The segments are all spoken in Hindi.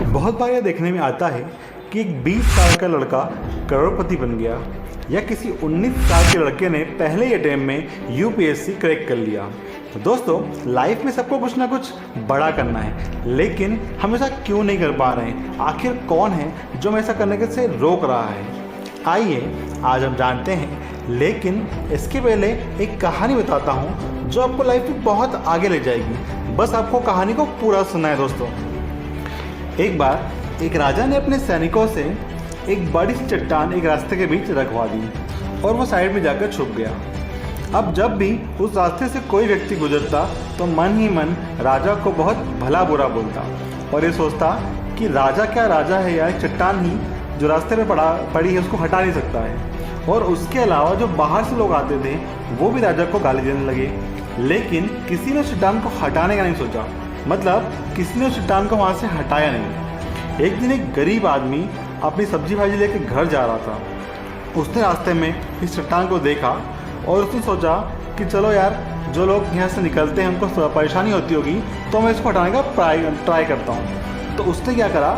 बहुत बार यह देखने में आता है कि एक 20 साल का लड़का करोड़पति बन गया या किसी 19 साल के लड़के ने पहले ही अटेम्प्ट में यूपीएससी क्रैक कर लिया। तो दोस्तों, लाइफ में सबको कुछ ना कुछ बड़ा करना है, लेकिन हम ऐसा क्यों नहीं कर पा रहे हैं? आखिर कौन है जो हमें ऐसा करने से रोक रहा है? आइए आज हम जानते हैं, लेकिन इसके पहले एक कहानी बताता हूँ जो आपको लाइफ में बहुत आगे ले जाएगी। बस आपको कहानी को पूरा सुनना है दोस्तों। एक बार एक राजा ने अपने सैनिकों से एक बड़ी सी चट्टान एक रास्ते के बीच रखवा दी और वो साइड में जाकर छुप गया। अब जब भी उस रास्ते से कोई व्यक्ति गुजरता तो मन ही मन राजा को बहुत भला बुरा बोलता और ये सोचता कि राजा क्या राजा है यार, चट्टान ही जो रास्ते पे पड़ी है उसको हटा नहीं सकता है। और उसके अलावा जो बाहर से लोग आते थे वो भी राजा को गाली देने लगे, लेकिन किसी ने चट्टान को हटाने का नहीं सोचा। मतलब किसी ने चट्टान को वहाँ से हटाया नहीं। एक दिन एक गरीब आदमी अपनी सब्जी भाजी लेकर घर जा रहा था। उसने रास्ते में इस चट्टान को देखा और उसने सोचा कि चलो यार, जो लोग यहाँ से निकलते हैं उनको परेशानी होती होगी तो मैं इसको हटाने का ट्राई करता हूँ। तो उसने क्या करा,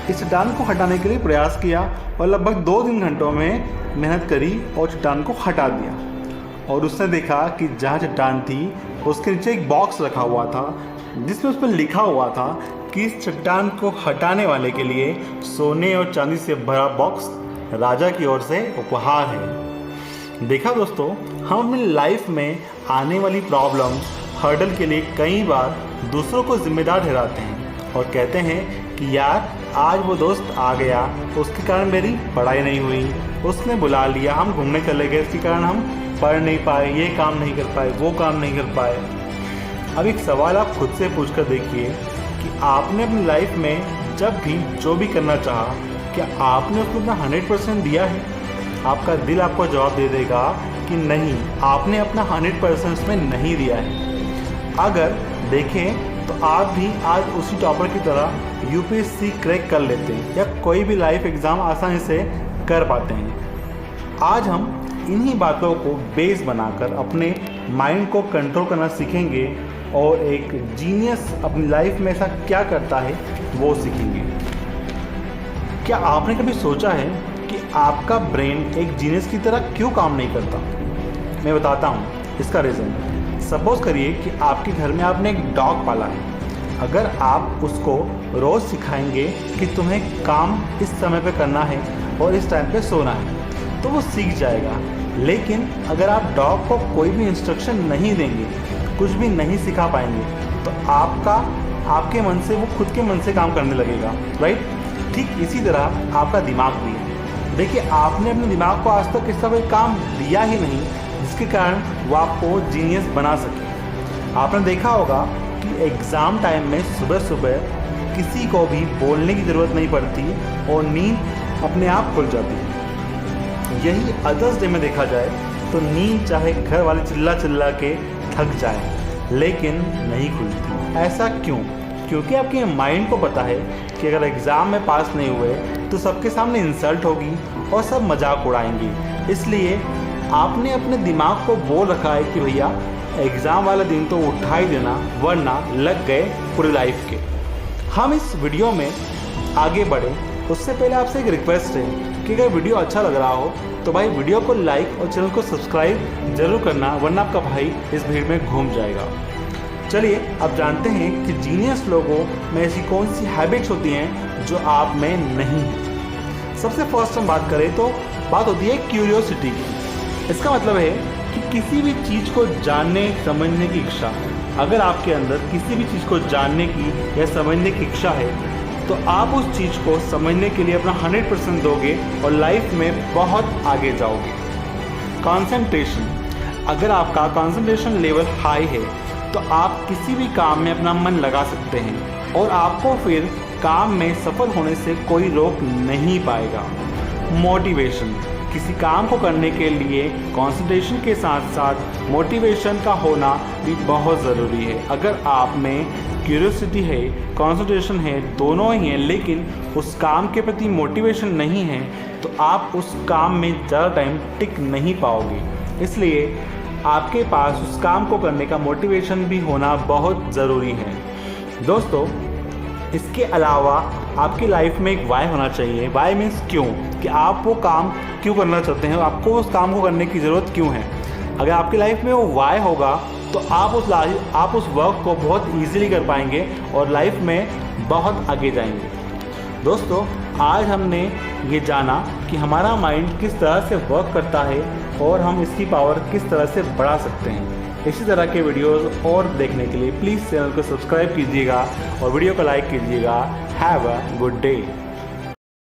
इस चट्टान को हटाने के लिए प्रयास किया और लगभग 2-3 घंटों में मेहनत करी और चट्टान को हटा दिया। और उसने देखा कि जहाँ चट्टान थी उसके नीचे एक बॉक्स रखा हुआ था जिसमें उस पर लिखा हुआ था कि इस चट्टान को हटाने वाले के लिए सोने और चांदी से भरा बॉक्स राजा की ओर से उपहार है। देखा दोस्तों, हम अपनी लाइफ में आने वाली प्रॉब्लम हर्डल के लिए कई बार दूसरों को जिम्मेदार ठहराते हैं और कहते हैं कि यार आज वो दोस्त आ गया, उसके कारण मेरी पढ़ाई नहीं हुई, उसने बुला लिया, हम घूमने चले गए, इसके कारण हम पढ़ नहीं पाए, ये काम नहीं कर पाए, वो काम नहीं कर पाए। अब एक सवाल आप खुद से पूछ कर देखिए कि आपने अपनी लाइफ में जब भी जो भी करना चाहा, क्या आपने उसको अपना 100% दिया है? आपका दिल आपको जवाब दे देगा कि नहीं, आपने अपना 100% उसमें नहीं दिया है। अगर देखें तो आप भी आज उसी टॉपर की तरह यूपीएससी क्रैक कर लेते हैं या कोई भी लाइफ एग्ज़ाम आसानी से कर पाते हैं। आज हम इन्हीं बातों को बेस बनाकर अपने माइंड को कंट्रोल करना सीखेंगे और एक जीनियस अपनी लाइफ में ऐसा क्या करता है वो सीखेंगे। क्या आपने कभी सोचा है कि आपका ब्रेन एक जीनियस की तरह क्यों काम नहीं करता? मैं बताता हूँ इसका रीज़न। सपोज़ करिए कि आपके घर में आपने एक डॉग पाला है। अगर आप उसको रोज़ सिखाएंगे कि तुम्हें काम इस समय पे करना है और इस टाइम पे सोना है तो वो सीख जाएगा। लेकिन अगर आप डॉग को कोई भी इंस्ट्रक्शन नहीं देंगे, कुछ भी नहीं सिखा पाएंगे, तो आपके मन से वो खुद के मन से काम करने लगेगा, राइट? ठीक इसी तरह आपका दिमाग भी है। देखिए, आपने अपने दिमाग को आज तक ऐसा कोई काम दिया ही नहीं जिसके कारण वो आपको जीनियस बना सके। आपने देखा होगा कि एग्ज़ाम टाइम में सुबह सुबह किसी को भी बोलने की ज़रूरत नहीं पड़ती और नींद अपने आप खुल जाती है। यही अदर्स डे में देखा जाए तो नींद चाहे घर वाले चिल्ला के थक जाए लेकिन नहीं खुलती। ऐसा क्यों? क्योंकि आपके माइंड को पता है कि अगर एग्ज़ाम में पास नहीं हुए तो सबके सामने इंसल्ट होगी और सब मजाक उड़ाएंगे। इसलिए आपने अपने दिमाग को बोल रखा है कि भैया एग्ज़ाम वाला दिन तो उठा ही देना, वरना लग गए पूरी लाइफ के। हम इस वीडियो में आगे बढ़े उससे पहले आपसे एक रिक्वेस्ट है कि अगर वीडियो अच्छा लग रहा हो तो भाई वीडियो को लाइक और चैनल को सब्सक्राइब जरूर करना, वरना आपका भाई इस भीड़ में घूम जाएगा। चलिए अब जानते हैं कि जीनियस लोगों में ऐसी कौन सी हैबिट्स होती हैं जो आप में नहीं है। सबसे फर्स्ट हम बात करें तो बात होती है क्यूरियोसिटी की। इसका मतलब है कि किसी भी चीज़ को जानने समझने की इच्छा। अगर आपके अंदर किसी भी चीज़ को जानने की या समझने की इच्छा है तो आप उस चीज़ को समझने के लिए अपना 100% दोगे और लाइफ में बहुत आगे जाओगे। कंसंट्रेशन। अगर आपका कंसंट्रेशन लेवल हाई है तो आप किसी भी काम में अपना मन लगा सकते हैं और आपको फिर काम में सफल होने से कोई रोक नहीं पाएगा। मोटिवेशन। किसी काम को करने के लिए कंसंट्रेशन के साथ साथ मोटिवेशन का होना भी बहुत ज़रूरी है। अगर आप में क्यूरियोसिटी है, कंसंट्रेशन है, दोनों ही हैं, लेकिन उस काम के प्रति मोटिवेशन नहीं है तो आप उस काम में ज़्यादा टाइम टिक नहीं पाओगे। इसलिए आपके पास उस काम को करने का मोटिवेशन भी होना बहुत ज़रूरी है। दोस्तों, इसके अलावा आपकी लाइफ में एक वाई होना चाहिए। वाई मीन्स क्यों, कि आप वो काम क्यों करना चाहते हैं, आपको उस काम को करने की ज़रूरत क्यों है। अगर आपकी लाइफ में वो वाई होगा तो आप उस वर्क को बहुत ईजीली कर पाएंगे और लाइफ में बहुत आगे जाएंगे। दोस्तों, आज हमने ये जाना कि हमारा माइंड किस तरह से वर्क करता है और हम इसकी पावर किस तरह से बढ़ा सकते हैं। इसी तरह के वीडियोस और देखने के लिए प्लीज़ चैनल को सब्सक्राइब कीजिएगा और वीडियो को लाइक कीजिएगा। Have a good day.